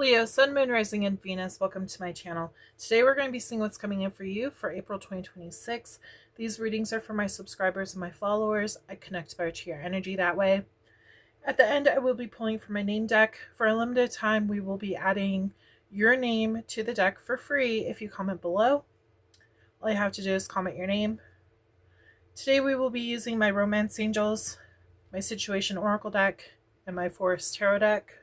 Leo, Sun, Moon, Rising, and Venus, welcome to my channel. Today we're going to be seeing what's coming in for you for April 2026. These readings are for my subscribers and my followers. I connect better to your energy that way. At the end, I will be pulling from my name deck. For a limited time, we will be adding your name to the deck for free if you comment below. All you have to do is comment your name. Today we will be using my Romance Angels, my Situation Oracle deck, and my Forest Tarot deck.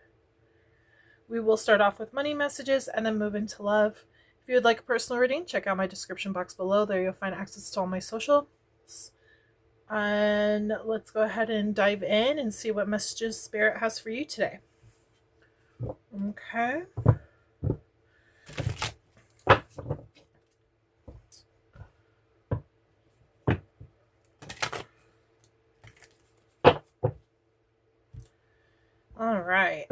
We will start off with money messages and then move into love. If you would like a personal reading, check out my description box below. There you'll find access to all my socials. And let's go ahead and dive in and see what messages Spirit has for you today. Okay. All right.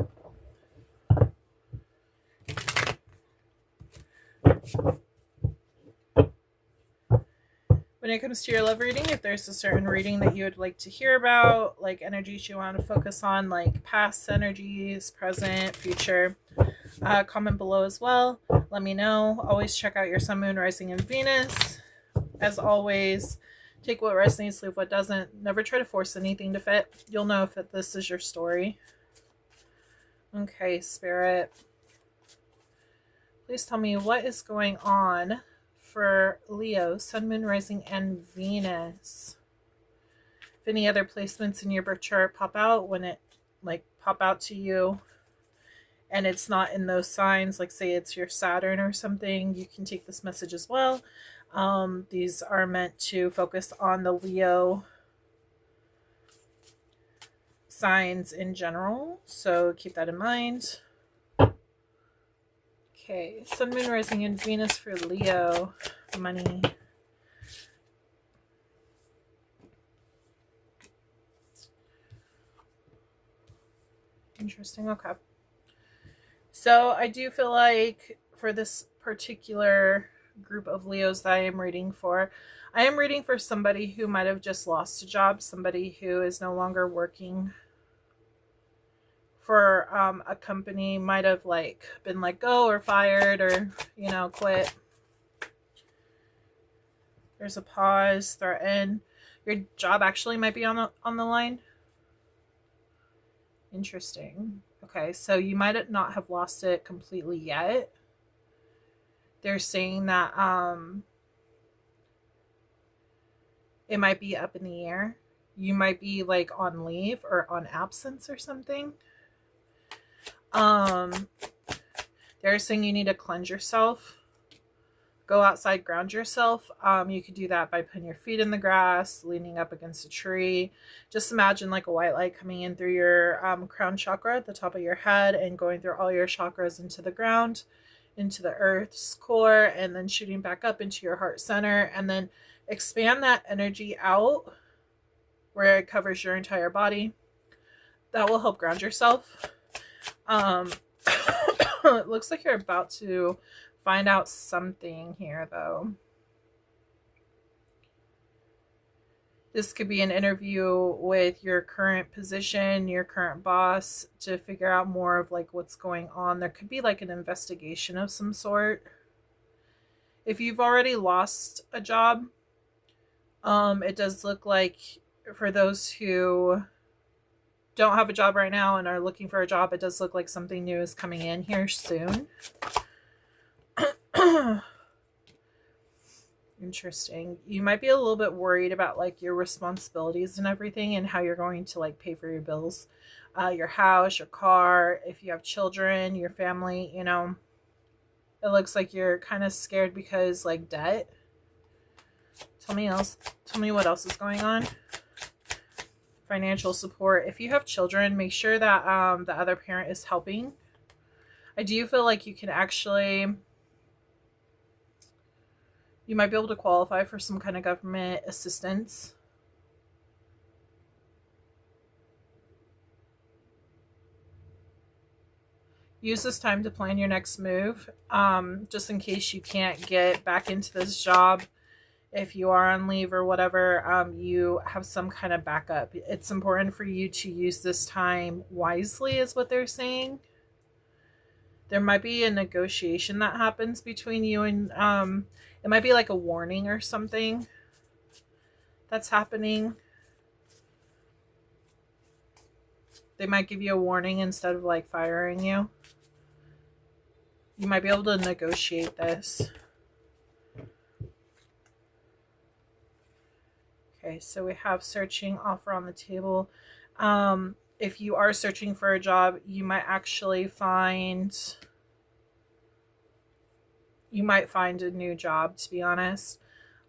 When it comes to your love reading, if there's a certain reading that you would like to hear about, like energies you want to focus on, like past energies, present, future, comment below as well. Let me know. Always check out your Sun, Moon, Rising, and Venus. As always, take what resonates, leave what doesn't. Never try to force anything to fit. You'll know if this is your story. Okay, Spirit. Please tell me what is going on for Leo, Sun, Moon, Rising, and Venus. If any other placements in your birth chart pop out, when it pop out to you and it's not in those signs, like say it's your Saturn or something, you can take this message as well. These are meant to focus on the Leo signs in general, so keep that in mind. Okay, Sun, Moon, Rising, and Venus for Leo. Money. Interesting, okay. So I do feel like for this particular group of Leos that I am reading for somebody who might have just lost a job, somebody who is no longer working for a company, might have been let go or fired or quit. There's a pause, threaten. Your job actually might be on the line. Interesting. Okay, so you might not have lost it completely yet. They're saying that it might be up in the air. You might be on leave or on absence or something. They're saying you need to cleanse yourself, go outside, ground yourself. You could do that by putting your feet in the grass, leaning up against a tree. Just imagine a white light coming in through your crown chakra at the top of your head and going through all your chakras into the ground, into the earth's core, and then shooting back up into your heart center, and then expand that energy out where it covers your entire body. That will help ground yourself. It looks like you're about to find out something here, though. This could be an interview with your current position, your current boss, to figure out more of what's going on. There could be an investigation of some sort. If you've already lost a job, it does look like for those who don't have a job right now and are looking for a job, it does look like something new is coming in here soon. Interesting. You might be a little bit worried about your responsibilities and everything, and how you're going to pay for your bills, your house, your car, if you have children, your family. It looks like you're kind of scared because debt. Tell me what else is going on. Financial support. If you have children, make sure that the other parent is helping. I do feel like you can actually, you might be able to qualify for some kind of government assistance. Use this time to plan your next move, just in case you can't get back into this job. If you are on leave or whatever, you have some kind of backup. It's important for you to use this time wisely, is what they're saying. There might be a negotiation that happens between you and it might be like a warning or something that's happening. They might give you a warning instead of like firing you. You might be able to negotiate this. Okay, so we have searching, offer on the table. If you are searching for a job, you might find a new job, to be honest.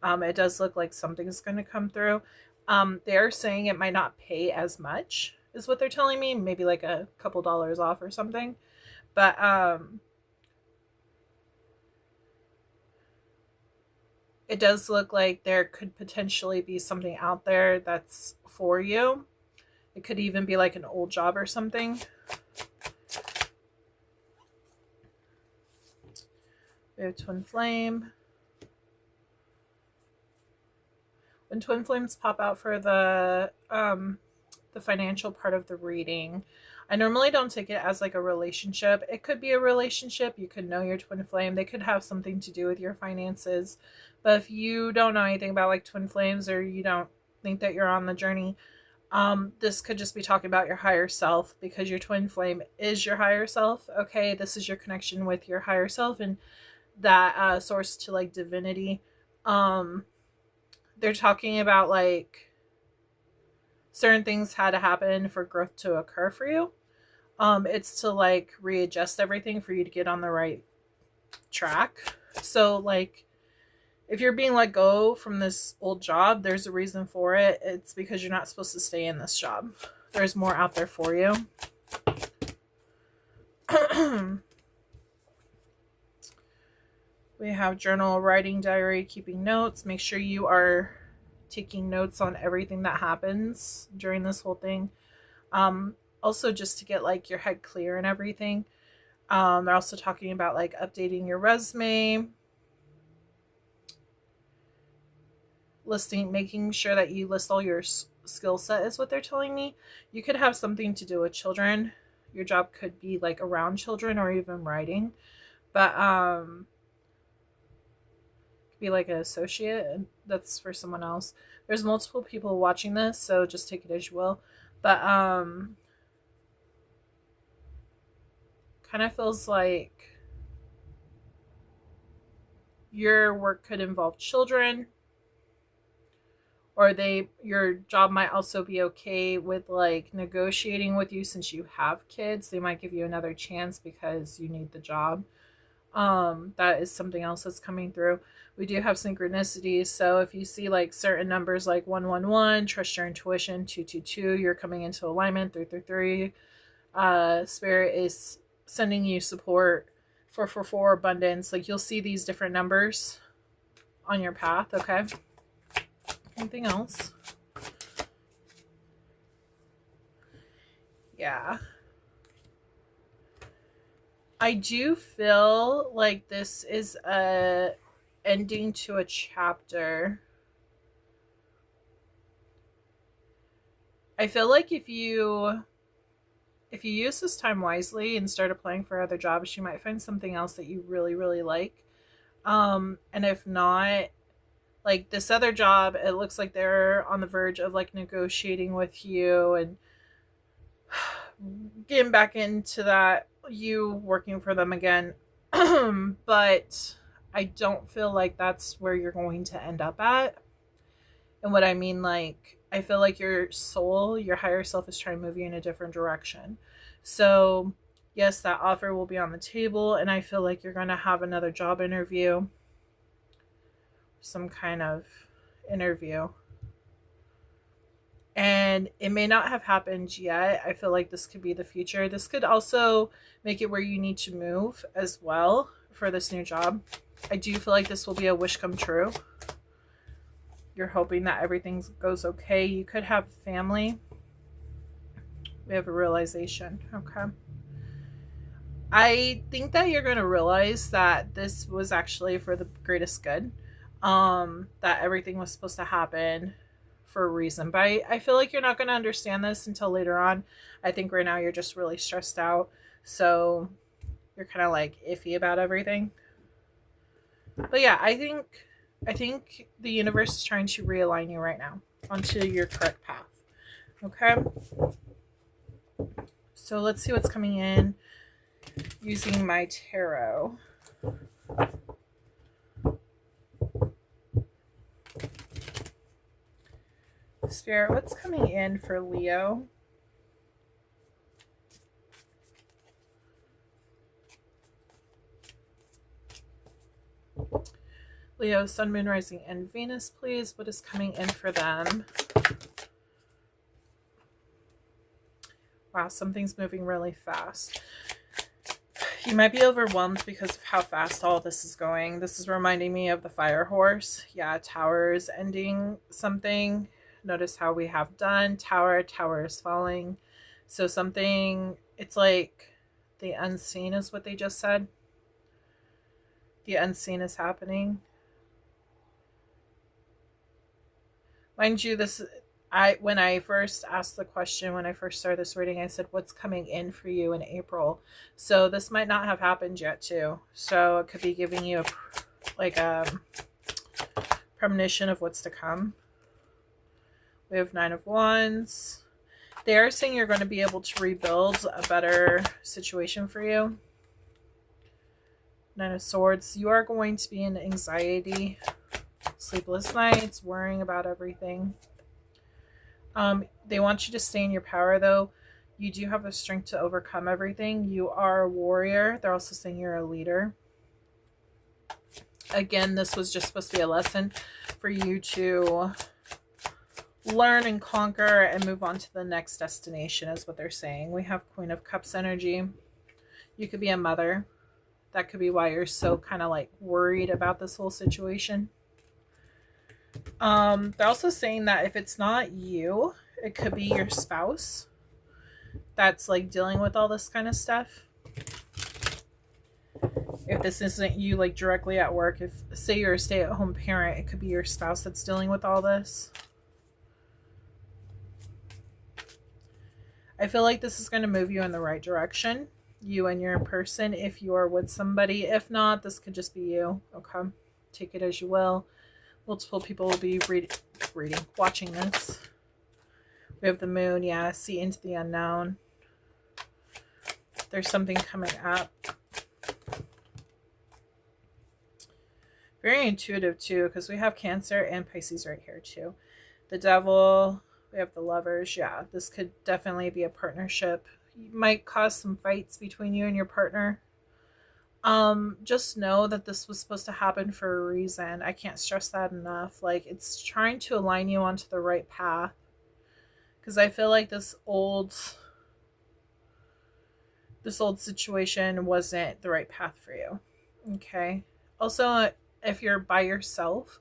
It does look like something's going to come through. They're saying it might not pay as much, is what they're telling me. Maybe like a couple dollars off or something. But it does look like there could potentially be something out there that's for you. It could even be like an old job or something. We have twin flame. When twin flames pop out for the financial part of the reading, I normally don't take it as like a relationship. It could be a relationship. You could know your twin flame. They could have something to do with your finances. But if you don't know anything about like twin flames, or you don't think that you're on the journey, this could just be talking about your higher self, because your twin flame is your higher self. Okay, this is your connection with your higher self and that source to like divinity. They're talking about like certain things had to happen for growth to occur for you. It's to like readjust everything for you to get on the right track. So like if you're being let go from this old job, there's a reason for it. It's because you're not supposed to stay in this job. There's more out there for you. We have journal, writing, diary, keeping notes. Make sure you are taking notes on everything that happens during this whole thing. Also just to get like your head clear and everything. They're also talking about like updating your resume. Making sure that you list all your skill set is what they're telling me. You could have something to do with children. Your job could be like around children or even writing. But be like an associate, and that's for someone else. There's multiple people watching this, so just take it as you will. But kind of feels like your work could involve children, or your job might also be okay with like negotiating with you since you have kids. They might give you another chance because you need the job. That is something else that's coming through. We do have synchronicities, so if you see like certain numbers like 111, trust your intuition, 222, you're coming into alignment, 333. Spirit is sending you support, 444, abundance. Like you'll see these different numbers on your path. Okay. Anything else? Yeah. I do feel like this is a ending to a chapter. I feel like if you use this time wisely and start applying for other jobs, you might find something else that you really, really like. And if not, like this other job, it looks like they're on the verge of like negotiating with you and getting back into that, you working for them again. But I don't feel like that's where you're going to end up at. And what I mean, like, I feel like your soul, your higher self is trying to move you in a different direction. So yes, that offer will be on the table, and I feel like you're going to have another job interview, some kind of interview. And it may not have happened yet. I feel like this could be the future. This could also make it where you need to move as well for this new job. I do feel like this will be a wish come true. You're hoping that everything goes okay. You could have family. We have a realization. Okay. I think that you're going to realize that this was actually for the greatest good. That everything was supposed to happen for a reason. But I feel like you're not going to understand this until later on. I think right now you're just really stressed out. So You're kind of like iffy about everything. But yeah, I think the universe is trying to realign you right now onto your correct path. Okay? So let's see what's coming in using my tarot. Spirit, what's coming in for Leo? Leo, Sun, Moon, Rising, and Venus, please. What is coming in for them? Wow, something's moving really fast. You might be overwhelmed because of how fast all this is going. This is reminding me of the fire horse. Yeah, tower is ending something. Notice how we have done. Tower is falling. So something, it's like the unseen is what they just said. The unseen is happening. Mind you, when I first asked the question, when I first started this reading, I said, what's coming in for you in April? So this might not have happened yet too. So it could be giving you a premonition of what's to come. We have 9 of Wands. They are saying you're going to be able to rebuild a better situation for you. 9 of Swords. You are going to be in anxiety, sleepless nights, worrying about everything. They want you to stay in your power, though. You do have the strength to overcome everything. You are a warrior. They're also saying you're a leader. Again, this was just supposed to be a lesson for you to learn and conquer and move on to the next destination, is what they're saying. We have Queen of Cups energy. You could be a mother. That could be why you're so kind of like worried about this whole situation. They're also saying that if it's not you, it could be your spouse that's like dealing with all this kind of stuff. If this isn't you like directly at work, if say you're a stay-at-home parent, it could be your spouse that's dealing with all this. I feel like this is going to move you in the right direction, you and your person, if you are with somebody. If not, this could just be you. Okay, take it as you will. Multiple people will be watching this. We have the moon. Yeah, see into the unknown. There's something coming up. Very intuitive too, because we have Cancer and Pisces right here too. The Devil. We have the Lovers. Yeah, this could definitely be a partnership. You might cause some fights between you and your partner. Just know that this was supposed to happen for a reason. I can't stress that enough. Like, it's trying to align you onto the right path. Because I feel like this old situation wasn't the right path for you. Okay. Also, if you're by yourself,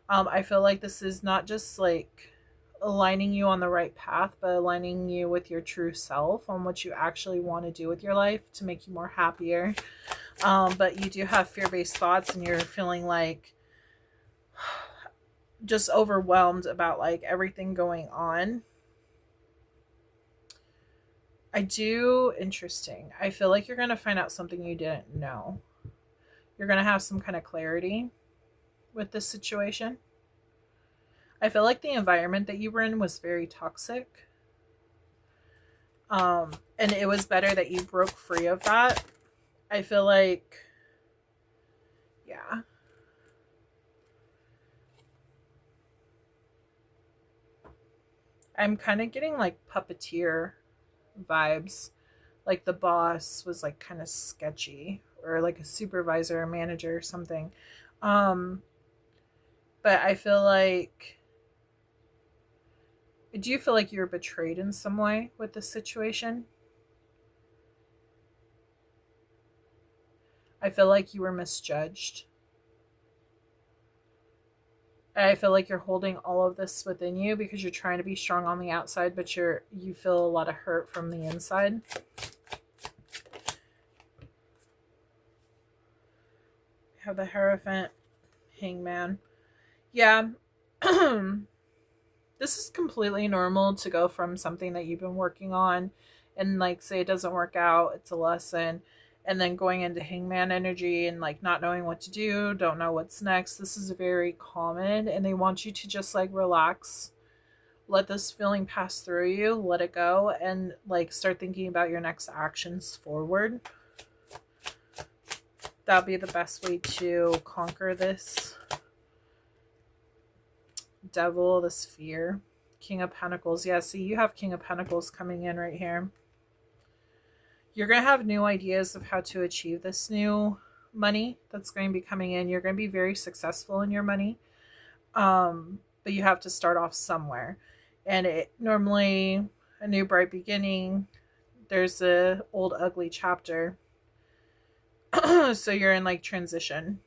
I feel like this is not just like aligning you on the right path, but aligning you with your true self on what you actually want to do with your life to make you more happier. But you do have fear-based thoughts and you're feeling like just overwhelmed about like everything going on. Interesting. I feel like you're going to find out something you didn't know. You're going to have some kind of clarity with this situation. I feel like the environment that you were in was very toxic. And it was better that you broke free of that. I feel like, yeah. I'm kind of getting like puppeteer vibes. Like the boss was like kind of sketchy, or like a supervisor or manager or something. But I feel like, do you feel like you were betrayed in some way with this situation? I feel like you were misjudged. I feel like you're holding all of this within you because you're trying to be strong on the outside, but you feel a lot of hurt from the inside. We have the Hierophant, Hangman. Yeah. This is completely normal to go from something that you've been working on and like say it doesn't work out, it's a lesson, and then going into hangman energy and like not knowing what to do, don't know what's next. This is very common, and they want you to just like relax, let this feeling pass through you, let it go, and like start thinking about your next actions forward. That'd be the best way to conquer this devil, this fear. King of Pentacles. Yeah, see, you have King of Pentacles coming in right here. You're going to have new ideas of how to achieve this new money that's going to be coming in. You're going to be very successful in your money. But you have to start off somewhere. And it normally, a new bright beginning, there's a old ugly chapter. So you're in like transition.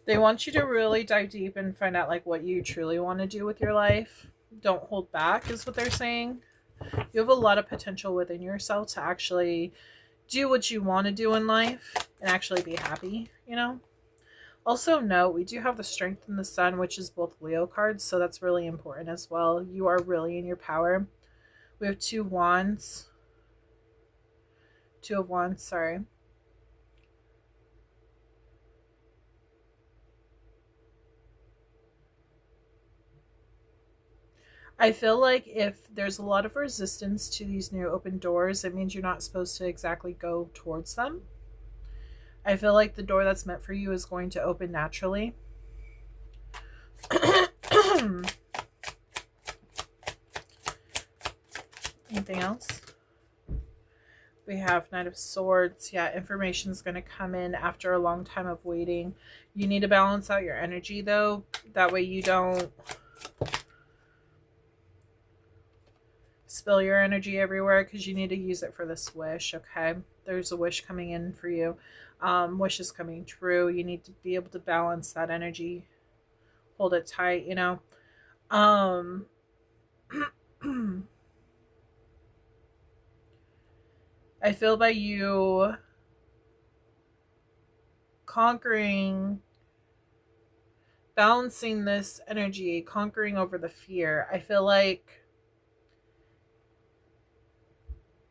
They want you to really dive deep and find out like what you truly want to do with your life. Don't hold back is what they're saying. You have a lot of potential within yourself to actually do what you want to do in life and actually be happy, you know? Also note, we do have the Strength in the Sun, which is both Leo cards, so that's really important as well. You are really in your power. We have Two of Wands, sorry. I feel like if there's a lot of resistance to these new open doors, it means you're not supposed to exactly go towards them. I feel like the door that's meant for you is going to open naturally. Anything else? We have Knight of Swords. Yeah, information is going to come in after a long time of waiting. You need to balance out your energy, though. That way you don't spill your energy everywhere, because you need to use it for this wish, okay? There's a wish coming in for you. Wish is coming true. You need to be able to balance that energy. Hold it tight, you know? I feel by you conquering, balancing this energy, conquering over the fear, I feel like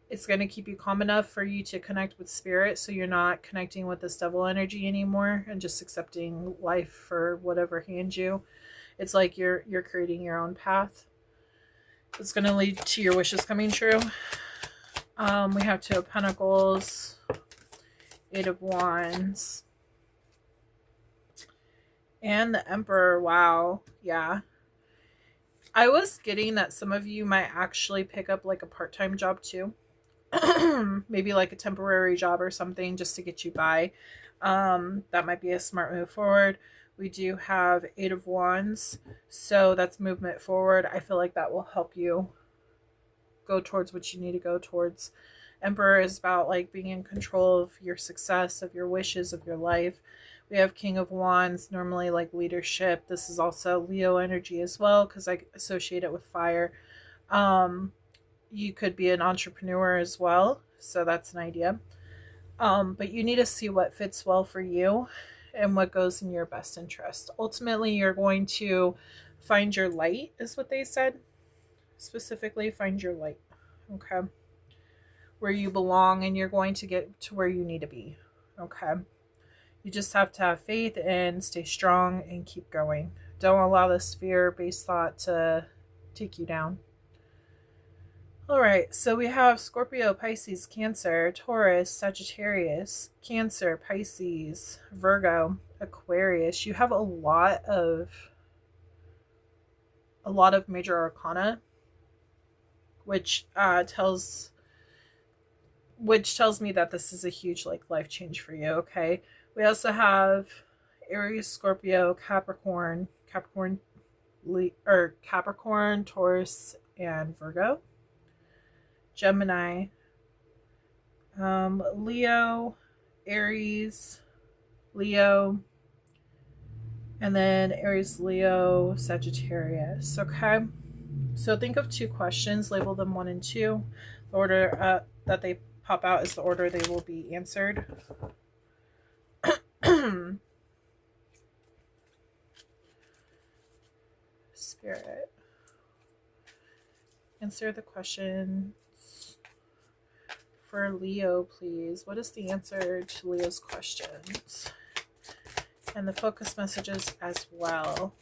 it's going to keep you calm enough for you to connect with spirit, so you're not connecting with this devil energy anymore and just accepting life for whatever hands you. It's like you're creating your own path. It's going to lead to your wishes coming true. We have Two of Pentacles, Eight of Wands, and the Emperor. Wow. Yeah. I was getting that some of you might actually pick up like a part-time job too. Maybe like a temporary job or something just to get you by. That might be a smart move forward. We do have Eight of Wands, so that's movement forward. I feel like that will help you go towards what you need to go towards. Emperor is about like being in control of your success, of your wishes, of your life. We have King of Wands, normally like leadership. This is also Leo energy as well, because I associate it with fire. You could be an entrepreneur as well, so that's an idea. But you need to see what fits well for you and what goes in your best interest. Ultimately, you're going to find your light, is what they said. Specifically, find your light, okay? Where you belong, and you're going to get to where you need to be, okay? You just have to have faith and stay strong and keep going. Don't allow this fear-based thought to take you down. All right, so we have Scorpio, Pisces, Cancer, Taurus, Sagittarius, Cancer, Pisces, Virgo, Aquarius. You have a lot of major arcana, which tells me that this is a huge like life change for you, okay? We also have Aries, Scorpio, Capricorn, Taurus, and Virgo. Gemini, Leo, Aries, Leo, and then Aries, Leo, Sagittarius. Okay, so think of 2 questions, label them 1 and 2. The order that they pop out is the order they will be answered. Spirit, answer the questions for Leo, please? What is the answer to Leo's questions? And the focus messages as well.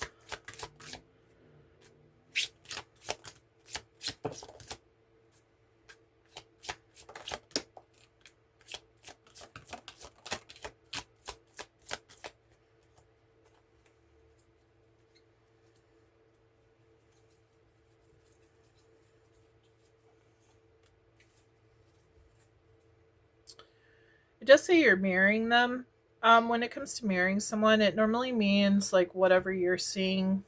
It does say you're marrying them. When it comes to marrying someone, it normally means like whatever you're seeing,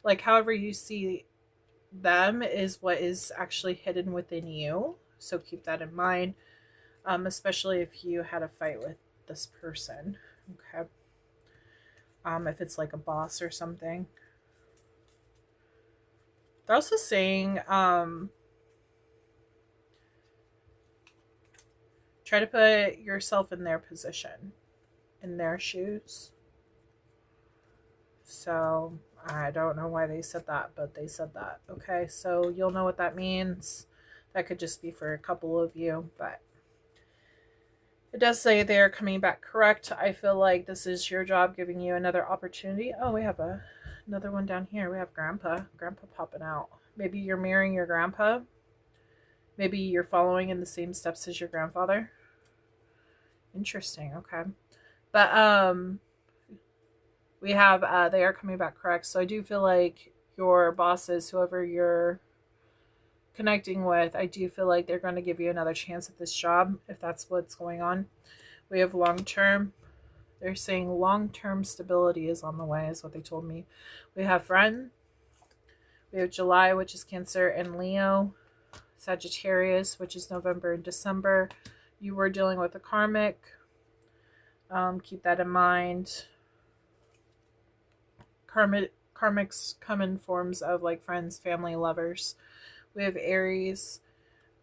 like however you see them is what is actually hidden within you. So keep that in mind, especially if you had a fight with this person. Okay. If it's like a boss or something. They're also saying, try to put yourself in their position, in their shoes. So I don't know why they said that, but they said that. Okay, so you'll know what that means. That could just be for a couple of you, but it does say they're coming back correct. I feel like this is your job, giving you another opportunity. Oh, we have another one down here. We have Grandpa popping out. Maybe you're marrying your grandpa. Maybe you're following in the same steps as your grandfather. Interesting. Okay. But we have they are coming back correct. So I do feel like your bosses, whoever you're connecting with, I do feel like they're going to give you another chance at this job if that's what's going on. We have long term. They're saying long-term stability is on the way, is what they told me. We have friend. We have July, which is Cancer and Leo. Sagittarius, which is November and December. You were dealing with a karmic. Keep that in mind. Karmics come in forms of like friends, family, lovers. We have Aries.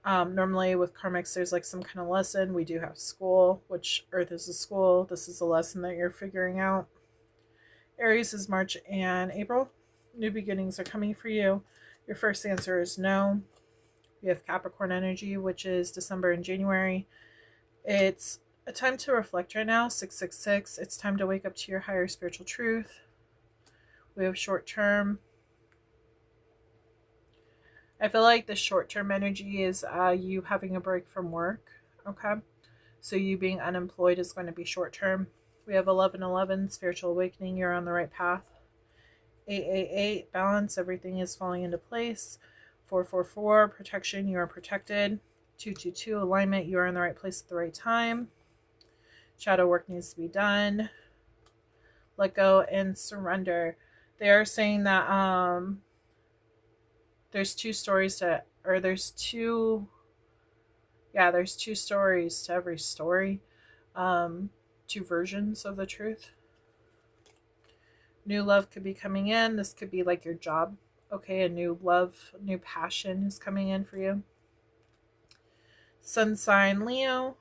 Normally with karmics, there's like some kind of lesson. We do have school, which Earth is a school. This is a lesson that you're figuring out. Aries is March and April. New beginnings are coming for you. Your first answer is no. We have Capricorn energy, which is December and January. It's a time to reflect right now, 666. It's time to wake up to your higher spiritual truth. We have short term. I feel like the short term energy is you having a break from work. Okay. So you being unemployed is going to be short term. We have 1111, spiritual awakening. You're on the right path. 888, balance. Everything is falling into place. 444, protection. You are protected. 222, alignment. You are in the right place at the right time. Shadow work needs to be done. Let go and surrender. They are saying that there's two stories to, or there's two stories to every story. Two versions of the truth. New love could be coming in. This could be like your job. Okay, a new love, new passion is coming in for you. Sun sign Leo.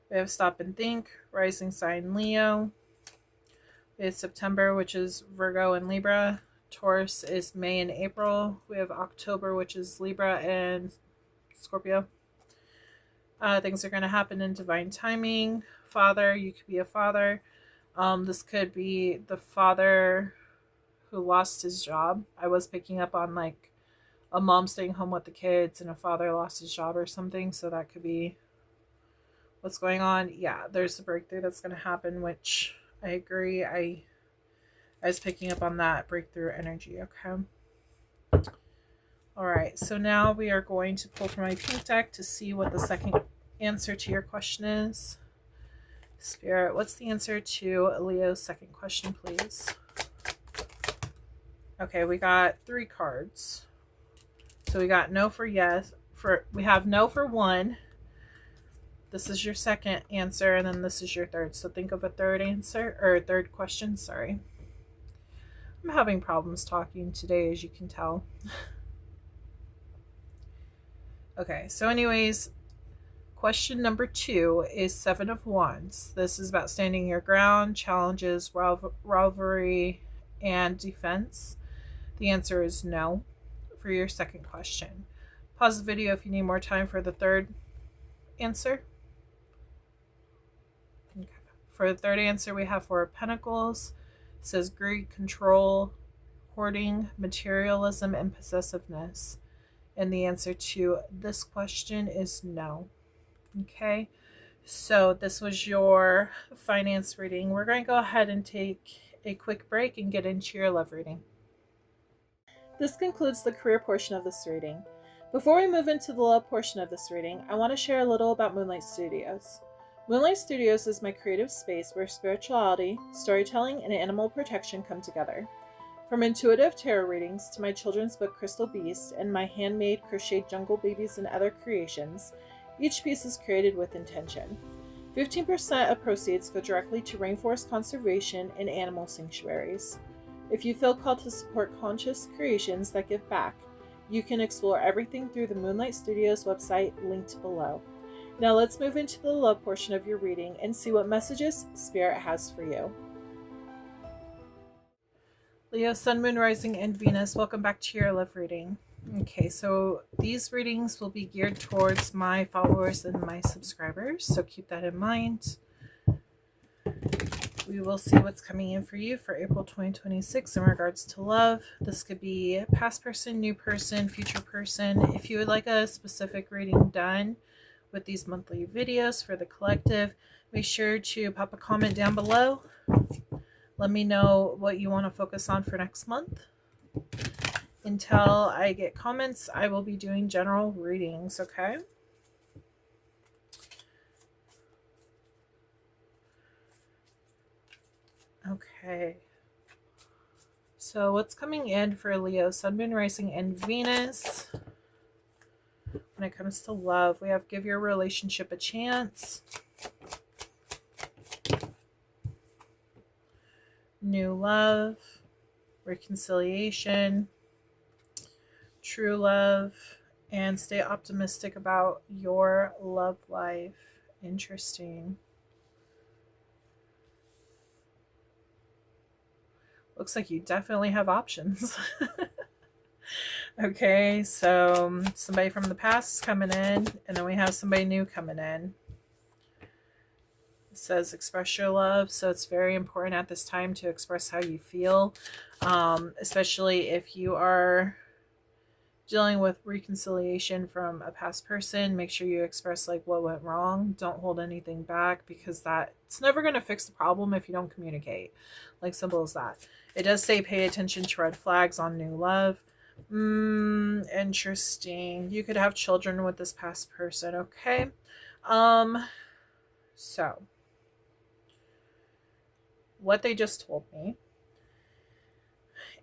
We have stop and think. Rising sign Leo. We have September, which is Virgo and Libra. Taurus is May and April. We have October, which is Libra and Scorpio. Things are going to happen in divine timing. Father, you could be a father. This could be the father who lost his job. I was picking up on like a mom staying home with the kids and a father lost his job or something. So that could be what's going on. Yeah, there's a breakthrough that's going to happen, which I agree. I was picking up on that breakthrough energy. Okay. All right. So now we are going to pull from my pink deck to see what the second answer to your question is. Spirit, what's the answer to Leo's second question, please? Okay, we got 3 cards. So we got no for yes. We have no for 1. This is your second answer, and then this is your third. So think of a third answer, or third question, sorry. I'm having problems talking today, as you can tell. Okay, so anyways, question number 2 is 7 of Wands. This is about standing your ground, challenges, rivalry, and defense. The answer is no for your second question. Pause the video if you need more time for the third answer? Okay. For the third answer, we have Four of Pentacles. It says greed, control, hoarding, materialism, and possessiveness. And the answer to this question is no. Okay, so this was your finance reading. We're going to go ahead and take a quick break and get into your love reading. This concludes the career portion of this reading. Before we move into the love portion of this reading, I want to share a little about Moonlight Studios. Moonlight Studios is my creative space where spirituality, storytelling, and animal protection come together. From intuitive tarot readings to my children's book Crystal Beast and my handmade crocheted jungle babies and other creations, each piece is created with intention. 15% of proceeds go directly to rainforest conservation and animal sanctuaries. If you feel called to support conscious creations that give back, you can explore everything through the Moonlight Studios website linked below. Now let's move into the love portion of your reading and see what messages Spirit has for you. Leo, Sun, Moon, Rising, and Venus, welcome back to your love reading. Okay, so these readings will be geared towards my followers and my subscribers, so keep that in mind. We will see what's coming in for you for April 2026 in regards to love. This could be past person, new person, future person. If you would like a specific reading done with these monthly videos for the collective, make sure to pop a comment down below. Let me know what you want to focus on for next month. Until I get comments, I will be doing general readings, okay? Okay. So what's coming in for Leo, Sun, Moon, Rising, and Venus? When it comes to love, we have give your relationship a chance. New love, reconciliation, true love, and stay optimistic about your love life. Interesting. Looks like you definitely have options. Okay, so somebody from the past is coming in, and then we have somebody new coming in. It says express your love, so it's very important at this time to express how you feel, especially if you are dealing with reconciliation from a past person. Make sure you express like what went wrong. Don't hold anything back, because it's never going to fix the problem if you don't communicate. Like, simple as that. It does say pay attention to red flags on new love. Interesting. You could have children with this past person. Okay. So what they just told me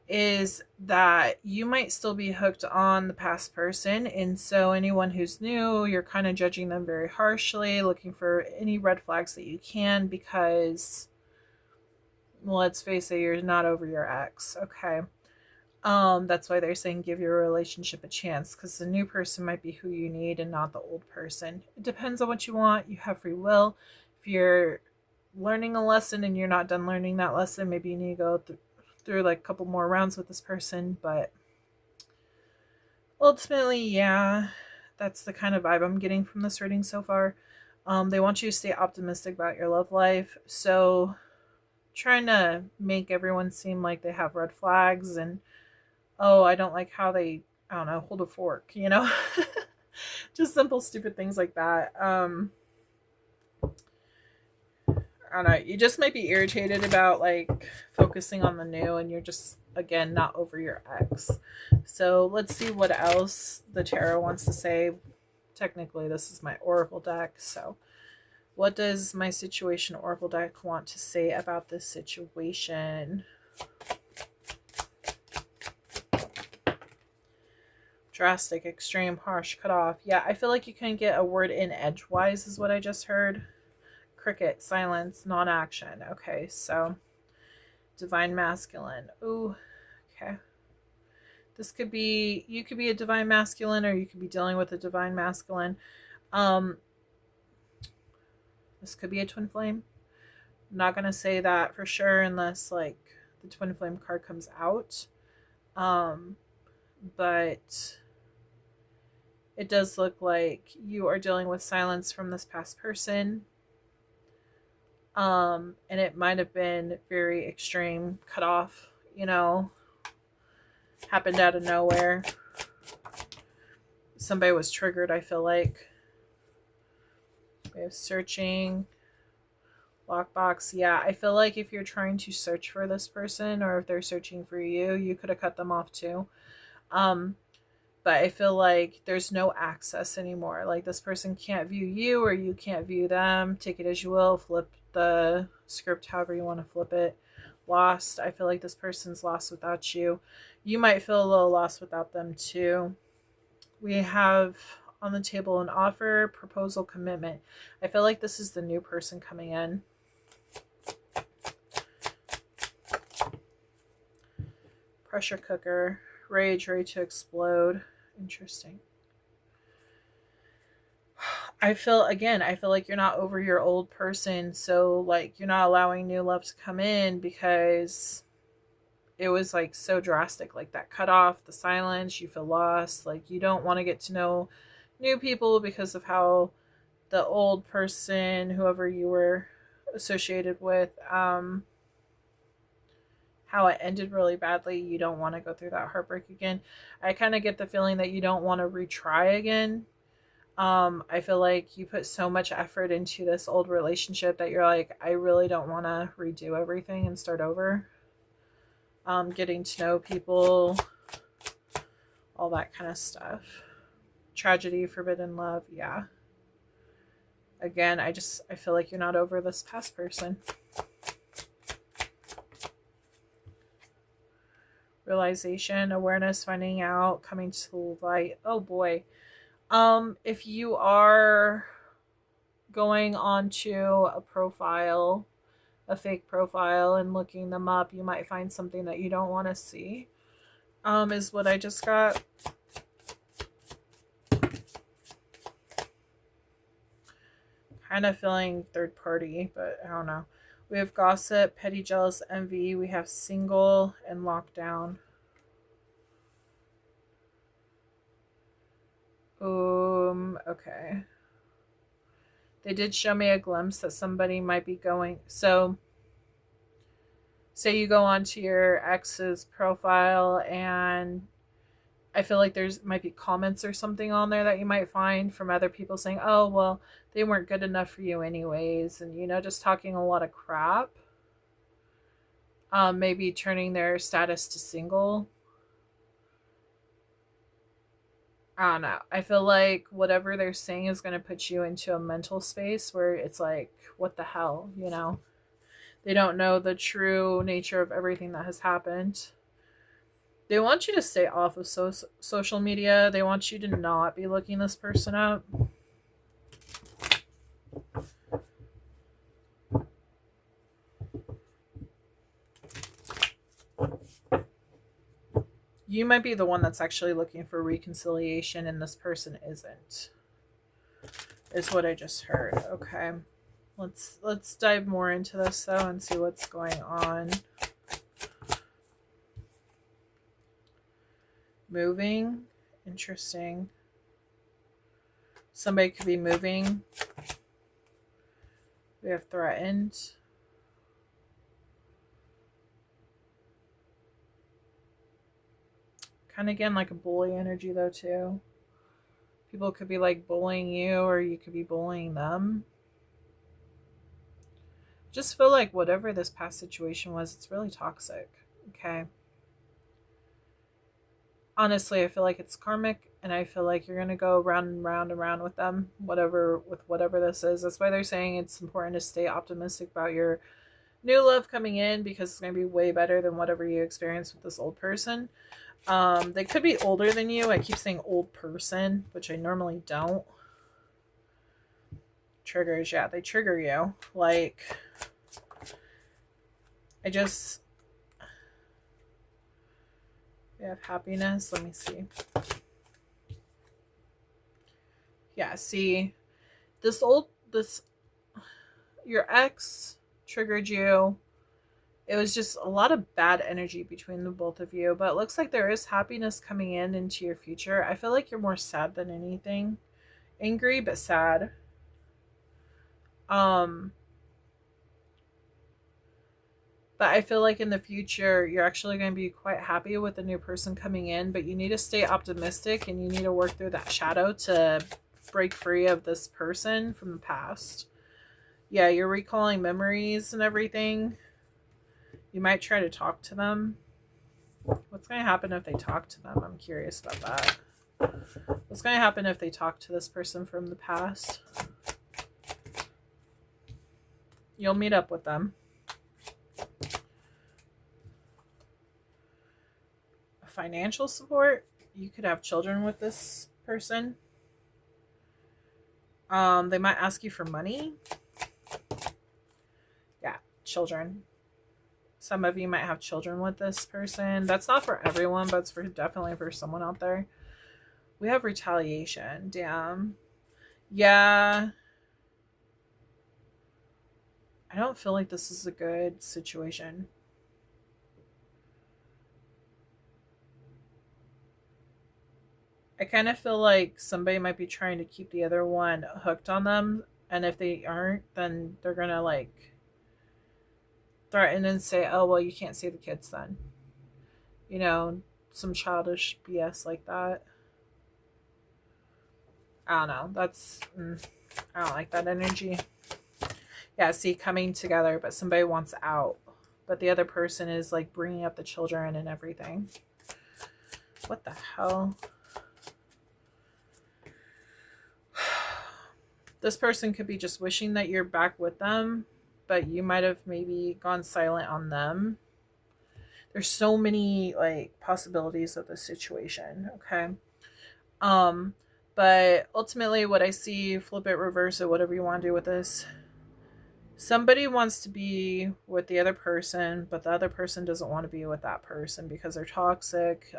is that you might still be hooked on the past person, and so anyone who's new, you're kind of judging them very harshly, looking for any red flags that you can, because let's face it, you're not over your ex. Okay. That's why they're saying give your relationship a chance, because the new person might be who you need and not the old person. It depends on what you want. You have free will. If you're learning a lesson and you're not done learning that lesson, maybe you need to go through like a couple more rounds with this person. But ultimately, yeah, that's the kind of vibe I'm getting from this reading so far. They want you to stay optimistic about your love life. So trying to make everyone seem like they have red flags and, oh, I don't like how they, I don't know, hold a fork, you know? Just simple, stupid things like that. I don't know. You just might be irritated about like focusing on the new, and you're just, again, not over your ex. So let's see what else the tarot wants to say. Technically, this is my oracle deck. So what does my situation oracle deck want to say about this situation? Drastic, extreme, harsh, cut off. Yeah, I feel like you can get a word in edgewise is what I just heard. Cricket, silence, non-action. Okay, so divine masculine. Ooh, okay. This could be, you could be a divine masculine, or you could be dealing with a divine masculine. This could be a twin flame. I'm not going to say that for sure unless like the twin flame card comes out. But it does look like you are dealing with silence from this past person. And it might have been very extreme, cut off, you know, happened out of nowhere. Somebody was triggered, I feel like. We have searching, lockbox. Yeah, I feel like if you're trying to search for this person, or if they're searching for you, you could have cut them off too. But I feel like there's no access anymore. Like, this person can't view you, or you can't view them. Take it as you will. Flip the script however you want to flip it. Lost. I feel like this person's lost without you. You might feel a little lost without them too. We have on the table an offer, proposal, commitment. I feel like this is the new person coming in. Pressure cooker. Rage, ready to explode. Interesting. I feel like you're not over your old person. So, like, you're not allowing new love to come in because it was, like, so drastic. Like, that cut off, the silence, you feel lost. Like, you don't want to get to know new people because of how the old person, whoever you were associated with, how it ended really badly. You don't want to go through that heartbreak again. I kind of get the feeling that you don't want to retry again. I feel like you put so much effort into this old relationship that you're like, I really don't want to redo everything and start over. Getting to know people, all that kind of stuff. Tragedy, forbidden love. Yeah. Again, I feel like you're not over this past person. Realization, awareness, finding out, coming to the light. Oh boy. If you are going onto a profile, a fake profile, and looking them up, you might find something that you don't want to see. Is what I just got. Kind of feeling third party, but I don't know. We have gossip, petty, jealous, envy. We have single and lockdown. Okay. They did show me a glimpse that somebody might be going. So, say you go onto your ex's profile, and I feel like there's might be comments or something on there that you might find from other people saying, oh, well, they weren't good enough for you anyways. And, you know, just talking a lot of crap. Maybe turning their status to single. I don't know. I feel like whatever they're saying is going to put you into a mental space where it's like, what the hell, you know? They don't know the true nature of everything that has happened. They want you to stay off of social media. They want you to not be looking this person up. You might be the one that's actually looking for reconciliation, and this person isn't. Is what I just heard. Okay. Let's dive more into this though and see what's going on. Moving. Interesting. Somebody could be moving. We have threatened. Kind of again like a bully energy though too. People could be like bullying you, or you could be bullying them. Just feel like whatever this past situation was, it's really toxic. Okay. Honestly, I feel like it's karmic, and I feel like you're going to go round and round and round with them, whatever this is. That's why they're saying it's important to stay optimistic about your new love coming in, because it's going to be way better than whatever you experienced with this old person. They could be older than you. I keep saying old person, which I normally don't. Triggers, yeah, they trigger you. Like, we have happiness. Let me see. Yeah, see, your ex triggered you. it was just a lot of bad energy between the both of you, but it looks like there is happiness coming in into your future. I feel like you're more sad than anything. Angry, but sad. But I feel like in the future, you're actually going to be quite happy with the new person coming in, but you need to stay optimistic and you need to work through that shadow to break free of this person from the past. Yeah, you're recalling memories and everything. You might try to talk to them. What's going to happen if they talk to them? I'm curious about that. What's going to happen if they talk to this person from the past? You'll meet up with them. Financial support. You could have children with this person. They might ask you for money. Yeah, children. Some of you might have children with this person. That's not for everyone, but it's definitely for someone out there. We have retaliation. Damn. Yeah. I don't feel like this is a good situation. I kind of feel like somebody might be trying to keep the other one hooked on them. And if they aren't, then they're going to like threaten and say, oh, well, you can't see the kids then. You know, some childish BS like that. I don't know. That's, I don't like that energy. Yeah, see, coming together, but somebody wants out. But the other person is like bringing up the children and everything. What the hell? This person could be just wishing that you're back with them, but you might have maybe gone silent on them. There's so many like possibilities of this situation, okay? But ultimately what I see, flip it, reverse it, whatever you want to do with this. Somebody wants to be with the other person, but the other person doesn't want to be with that person because they're toxic,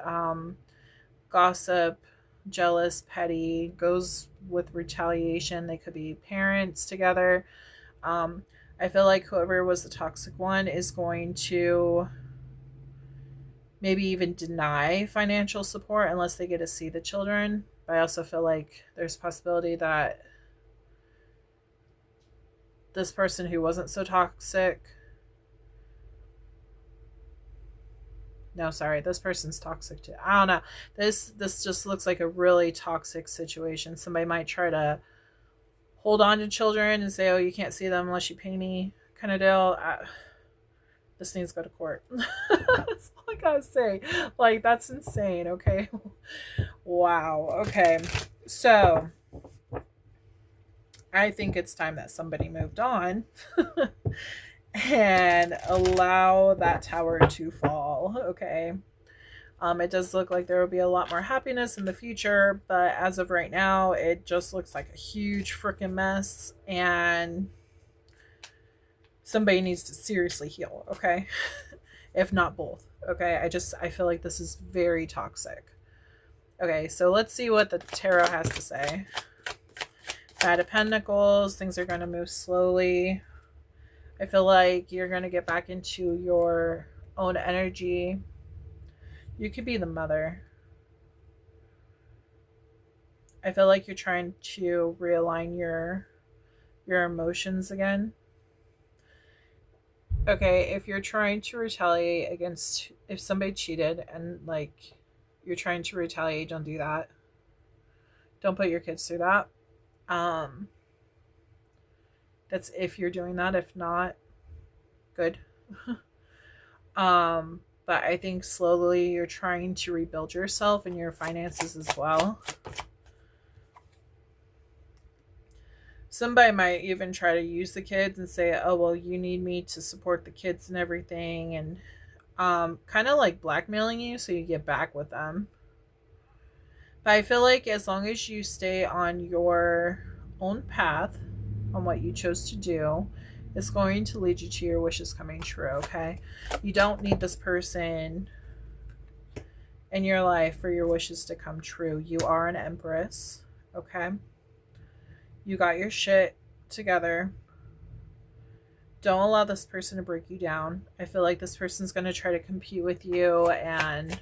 gossip, jealous, petty, goes with retaliation. They could be parents together. I feel like whoever was the toxic one is going to maybe even deny financial support unless they get to see the children. But I also feel like there's a possibility that this person who wasn't so toxic, no, sorry, this person's toxic too. I don't know. This just looks like a really toxic situation. Somebody might try to hold on to children and say, oh, you can't see them unless you pay me, kind of deal. This needs to go to court. That's all I gotta say. Like, that's insane, okay? Wow, okay. So, I think it's time that somebody moved on and allow that tower to fall, okay? It does look like there will be a lot more happiness in the future, but as of right now, it just looks like a huge freaking mess, and somebody needs to seriously heal, okay? If not both, okay? I feel like this is very toxic. Okay, so let's see what the tarot has to say. Knight of Pentacles, things are going to move slowly. I feel like you're going to get back into your own energy. You could be the mother. I feel like you're trying to realign your emotions again. Okay, if you're trying to retaliate against, if somebody cheated and like you're trying to retaliate, don't do that. Don't put your kids through that. That's if you're doing that. If not, good. But I think slowly you're trying to rebuild yourself and your finances as well. Somebody might even try to use the kids and say, oh, well, you need me to support the kids and everything, and kind of like blackmailing you so you get back with them. But I feel like as long as you stay on your own path, on what you chose to do, it's going to lead you to your wishes coming true, okay? You don't need this person in your life for your wishes to come true. You are an empress, okay? You got your shit together. Don't allow this person to break you down. I feel like this person's going to try to compete with you and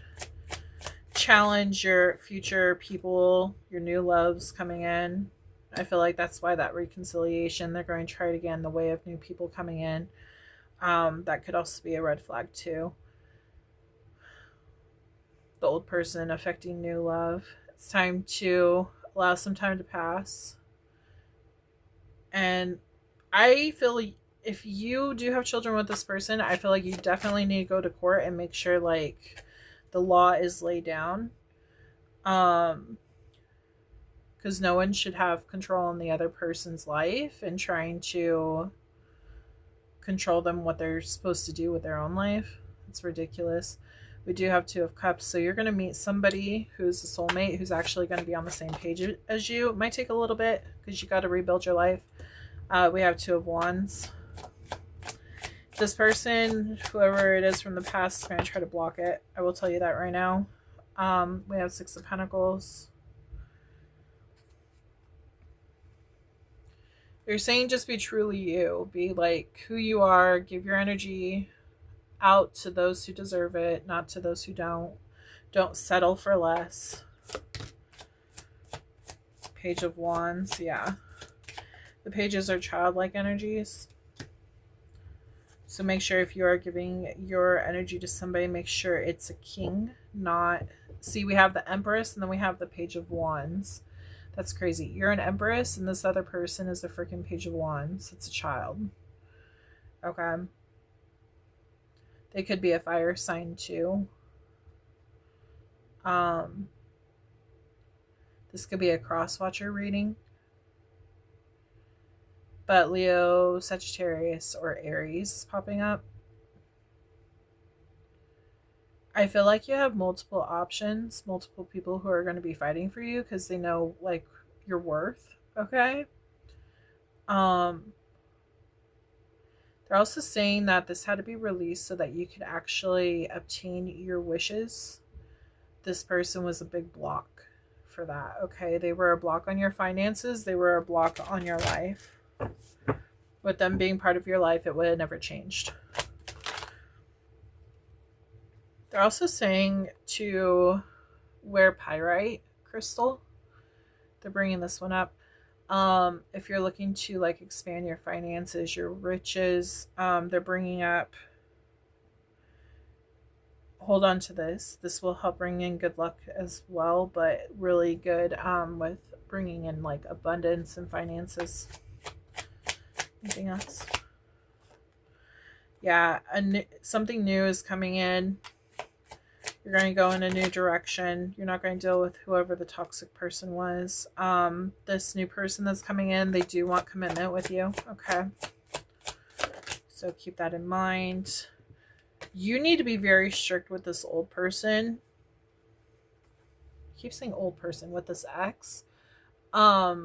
challenge your future people, your new loves coming in. I feel like that's why that reconciliation, they're going to try it again, the way of new people coming in. That could also be a red flag too. The old person affecting new love. It's time to allow some time to pass. And I feel if you do have children with this person, I feel like you definitely need to go to court and make sure like the law is laid down. Because no one should have control on the other person's life and trying to control them what they're supposed to do with their own life. It's ridiculous. We do have Two of Cups, so you're going to meet somebody who's a soulmate who's actually going to be on the same page as you. It might take a little bit because you got to rebuild your life. We have Two of Wands. This person, whoever it is from the past, is going to try to block it. I will tell you that right now. We have Six of Pentacles. They're saying just be truly you. Be like who you are. Give your energy out to those who deserve it, not to those who don't. Don't settle for less. Page of Wands, yeah. The pages are childlike energies. So make sure if you are giving your energy to somebody, make sure it's a king, not... See, we have the Empress and then we have the Page of Wands. That's crazy. You're an Empress and this other person is the freaking Page of Wands. It's a child. Okay. They could be a fire sign too. This could be a cross-watcher reading. But Leo, Sagittarius, or Aries is popping up. I feel like you have multiple options, multiple people who are going to be fighting for you because they know like your worth. Okay. They're also saying that this had to be released so that you could actually obtain your wishes. This person was a big block for that. Okay. They were a block on your finances. They were a block on your life. With them being part of your life, it would have never changed. They're also saying to wear pyrite crystal. They're bringing this one up. If you're looking to like expand your finances, your riches, they're bringing up, hold on to this. This will help bring in good luck as well, but really good with bringing in like abundance and finances. Anything else? Yeah, something new is coming in. You're going to go in a new direction. You're not going to deal with whoever the toxic person was. This new person that's coming in, they do want commitment with you. Okay. So keep that in mind. You need to be very strict with this old person. I keep saying old person with this ex. Let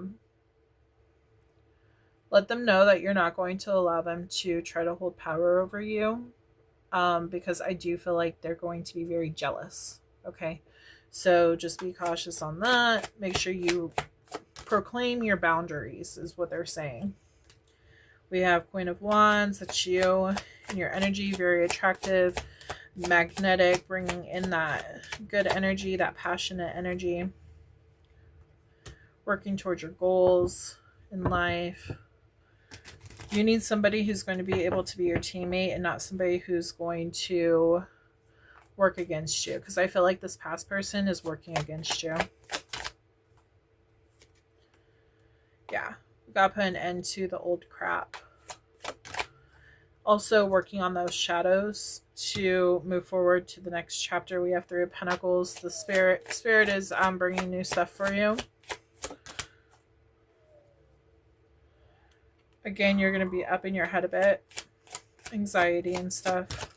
them know that you're not going to allow them to try to hold power over you. Because I do feel like they're going to be very jealous. Okay. So just be cautious on that. Make sure you proclaim your boundaries is what they're saying. We have Queen of Wands. That's you and your energy. Very attractive, magnetic, bringing in that good energy, that passionate energy. Working towards your goals in life. You need somebody who's going to be able to be your teammate and not somebody who's going to work against you. Because I feel like this past person is working against you. Yeah. We got to put an end to the old crap. Also working on those shadows to move forward to the next chapter. We have Three of Pentacles. The Spirit is bringing new stuff for you. Again, you're going to be up in your head a bit. Anxiety and stuff.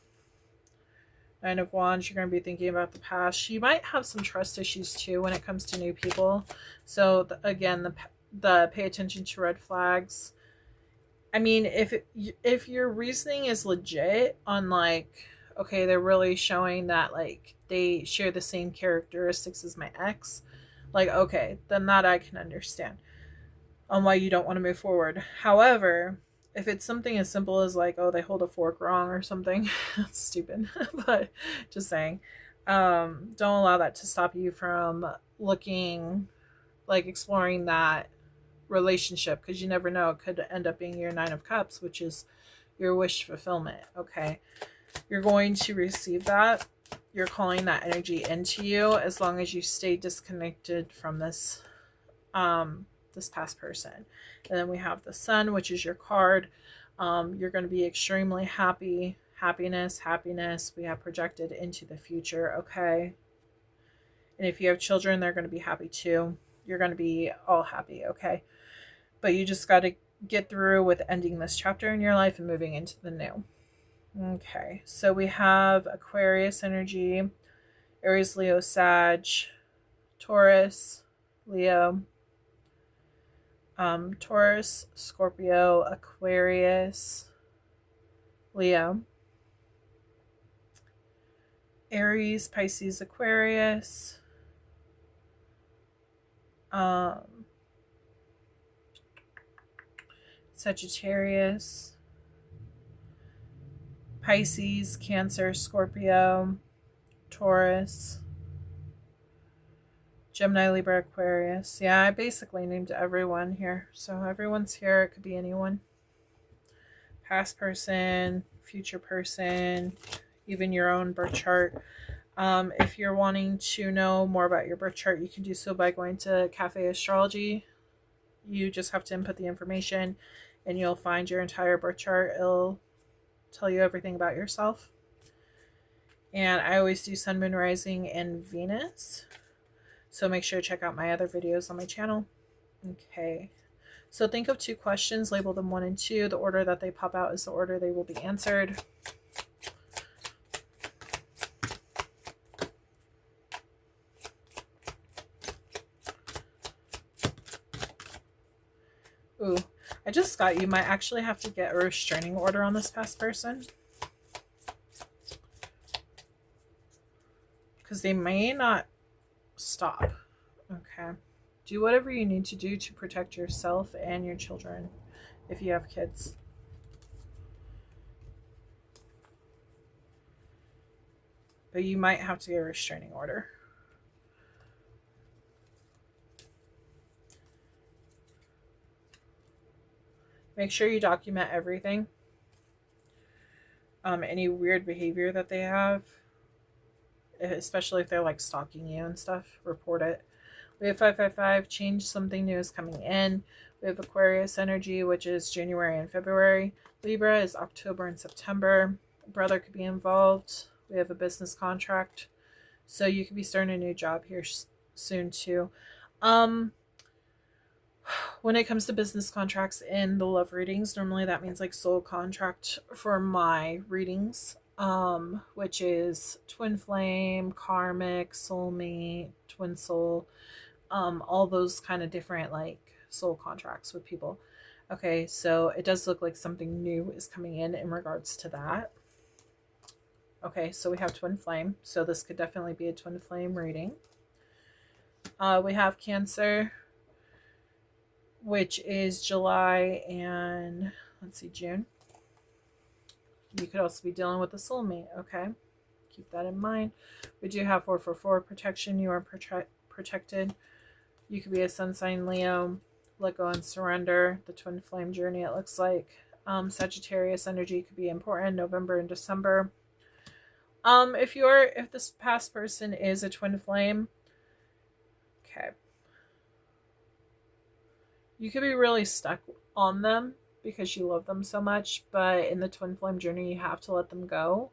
Nine of Wands, you're going to be thinking about the past. You might have some trust issues too when it comes to new people. So again, the pay attention to red flags. I mean, if your reasoning is legit on like, okay, they're really showing that like they share the same characteristics as my ex, like, okay, then that I can understand on why you don't want to move forward. However, if it's something as simple as like, oh, they hold a fork wrong or something, that's stupid. But just saying, don't allow that to stop you from looking, like exploring that relationship, because you never know, it could end up being your Nine of Cups, which is your wish fulfillment. Okay, you're going to receive that. You're calling that energy into you as long as you stay disconnected from this this past person. And then we have the Sun, which is your card. You're going to be extremely happy. Happiness we have projected into the future. Okay, and if you have children, they're going to be happy too. You're going to be all happy. Okay, but you just got to get through with ending this chapter in your life and moving into the new. Okay, so we have Aquarius energy, Aries, Leo, Sag, Taurus, Leo, Taurus, Scorpio, Aquarius, Leo, Aries, Pisces, Aquarius, Sagittarius, Pisces, Cancer, Scorpio, Taurus, Gemini, Libra, Aquarius. Yeah, I basically named everyone here. So everyone's here. It could be anyone. Past person, future person, even your own birth chart. If you're wanting to know more about your birth chart, you can do so by going to Cafe Astrology. You just have to input the information and you'll find your entire birth chart. It'll tell you everything about yourself. And I always do Sun, Moon, Rising, and Venus. So make sure to check out my other videos on my channel. Okay. So think of 2 questions, label them 1 and 2. The order that they pop out is the order they will be answered. Ooh, I just got you might actually have to get a restraining order on this past person, because they may not stop. Okay. Do whatever you need to do to protect yourself and your children if you have kids. But you might have to get a restraining order. Make sure you document everything. Any weird behavior that they have, especially if they're like stalking you and stuff, report it. We have 555, change, something new is coming in. We have Aquarius energy, which is January and February. Libra is October and September. A brother could be involved. We have a business contract. So you could be starting a new job here soon too. When it comes to business contracts in the love readings, normally that means like soul contract for my readings, which is twin flame, karmic, soulmate, twin soul, all those kind of different like soul contracts with people. Okay, so it does look like something new is coming in regards to that. Okay, so we have twin flame, so this could definitely be a twin flame reading. We have Cancer, which is July and let's see, June. You could also be dealing with a soulmate. Okay, keep that in mind. We do have 444 protection. You are protected. You could be a sun sign Leo. Let go and surrender. The twin flame journey, it looks like. Sagittarius energy could be important. November and December. If this past person is a twin flame, okay, you could be really stuck on them because you love them so much, but in the twin flame journey, you have to let them go,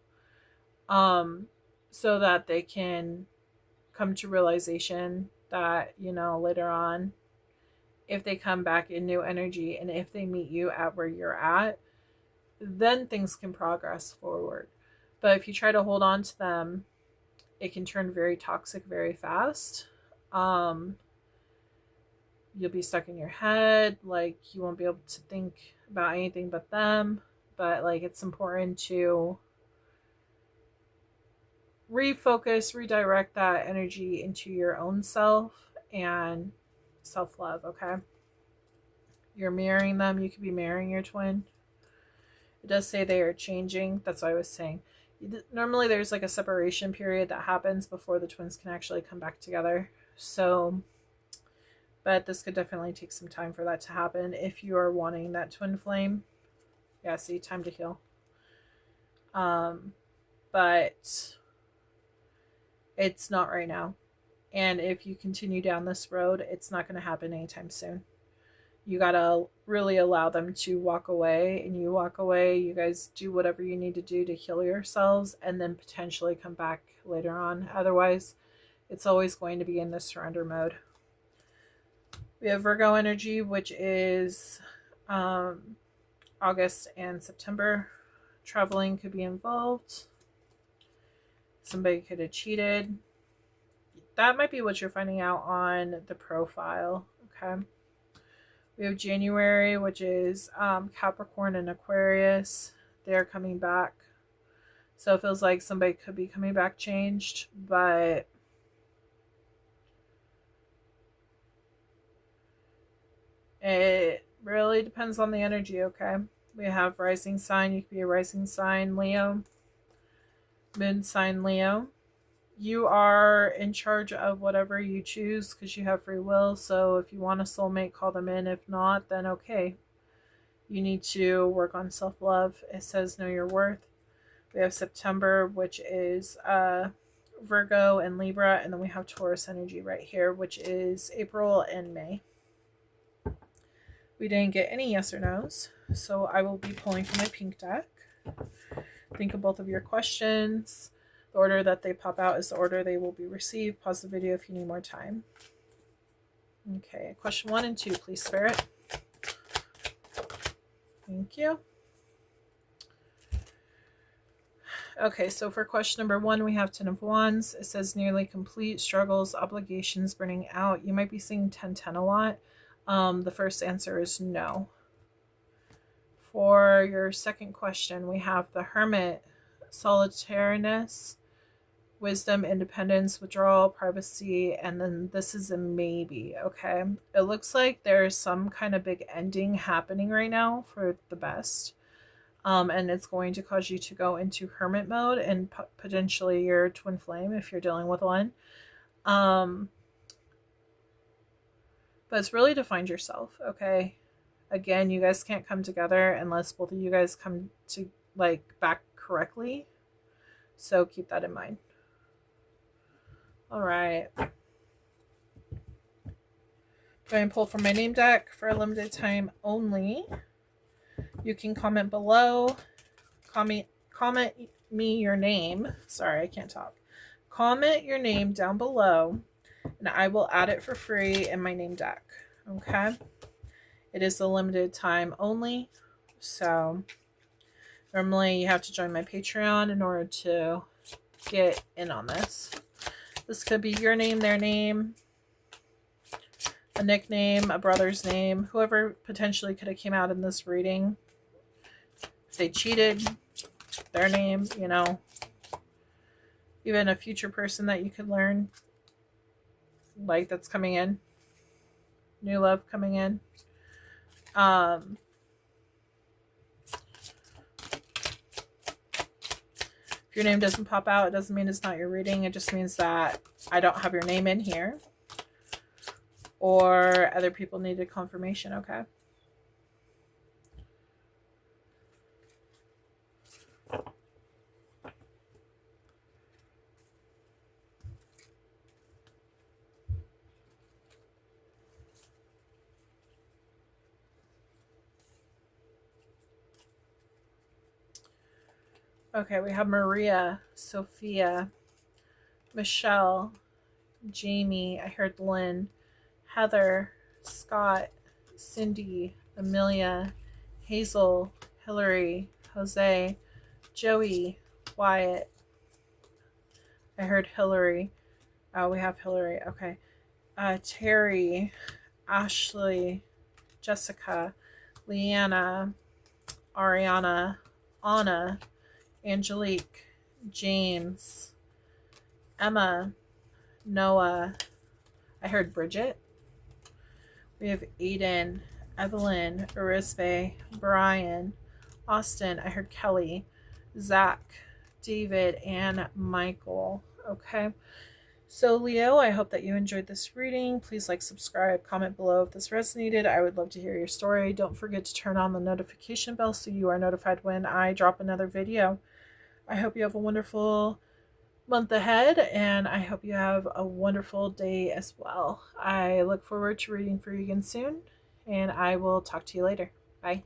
so that they can come to realization that, you know, later on, if they come back in new energy and if they meet you at where you're at, then things can progress forward. But if you try to hold on to them, it can turn very toxic very fast. You'll be stuck in your head, like you won't be able to think about anything but them. But like, it's important to refocus, redirect that energy into your own self and self-love. Okay, you're mirroring them. You could be mirroring your twin. It does say they are changing. That's what I was saying. Normally there's like a separation period that happens before the twins can actually come back together. So, but this could definitely take some time for that to happen if you are wanting that twin flame. Yeah, see, time to heal. But it's not right now. And if you continue down this road, it's not going to happen anytime soon. You got to really allow them to walk away, and you walk away. You guys do whatever you need to do to heal yourselves and then potentially come back later on. Otherwise, it's always going to be in the surrender mode. We have Virgo energy, which is August and September. Traveling could be involved. Somebody could have cheated. That might be what you're finding out on the profile. Okay. We have January, which is Capricorn and Aquarius. They're coming back. So it feels like somebody could be coming back changed, but it really depends on the energy, okay? We have rising sign. You could be a rising sign Leo. Moon sign Leo. You are in charge of whatever you choose because you have free will. So if you want a soulmate, call them in. If not, then okay. You need to work on self-love. It says know your worth. We have September, which is Virgo and Libra. And then we have Taurus energy right here, which is April and May. We didn't get any yes or no's. So I will be pulling from my pink deck. Think of both of your questions. The order that they pop out is the order they will be received. Pause the video if you need more time. Okay, question 1 and 2, please, Spirit. Thank you. Okay, so for question number 1, we have 10 of Wands. It says nearly complete, struggles, obligations, burning out. You might be seeing 10-10 a lot. The first answer is no. For your second question, we have the Hermit, solitariness, wisdom, independence, withdrawal, privacy, and then this is a maybe, okay? It looks like there's some kind of big ending happening right now for the best. And it's going to cause you to go into hermit mode and potentially your twin flame if you're dealing with one. But it's really to find yourself, okay? Again, you guys can't come together unless both of you guys come to back correctly. So keep that in mind. All right. Go and pull from my name deck for a limited time only. You can comment below. Comment me your name. Sorry, I can't talk. Comment your name down below, and I will add it for free in my name deck. Okay? It is a limited time only. So normally you have to join my Patreon in order to get in on this. This could be your name, their name, a nickname, a brother's name, whoever potentially could have came out in this reading. If they cheated, their name, you know, even a future person that you could learn, like that's coming in, new love coming in. If your name doesn't pop out, it doesn't mean it's not your reading. It just means that I don't have your name in here. Or other people needed confirmation, okay? Okay, we have Maria, Sophia, Michelle, Jamie, I heard Lynn, Heather, Scott, Cindy, Amelia, Hazel, Hillary, Jose, Joey, Wyatt. I heard Hillary. Oh, we have Hillary. Okay. Terry, Ashley, Jessica, Leanna, Ariana, Anna, Angelique, James, Emma, Noah. I heard Bridget. We have Aiden, Evelyn, Arisbe, Brian, Austin. I heard Kelly, Zach, David, and Michael. Okay. So Leo, I hope that you enjoyed this reading. Please like, subscribe, comment below if this resonated. I would love to hear your story. Don't forget to turn on the notification bell so you are notified when I drop another video. I hope you have a wonderful month ahead, and I hope you have a wonderful day as well. I look forward to reading for you again soon, and I will talk to you later. Bye.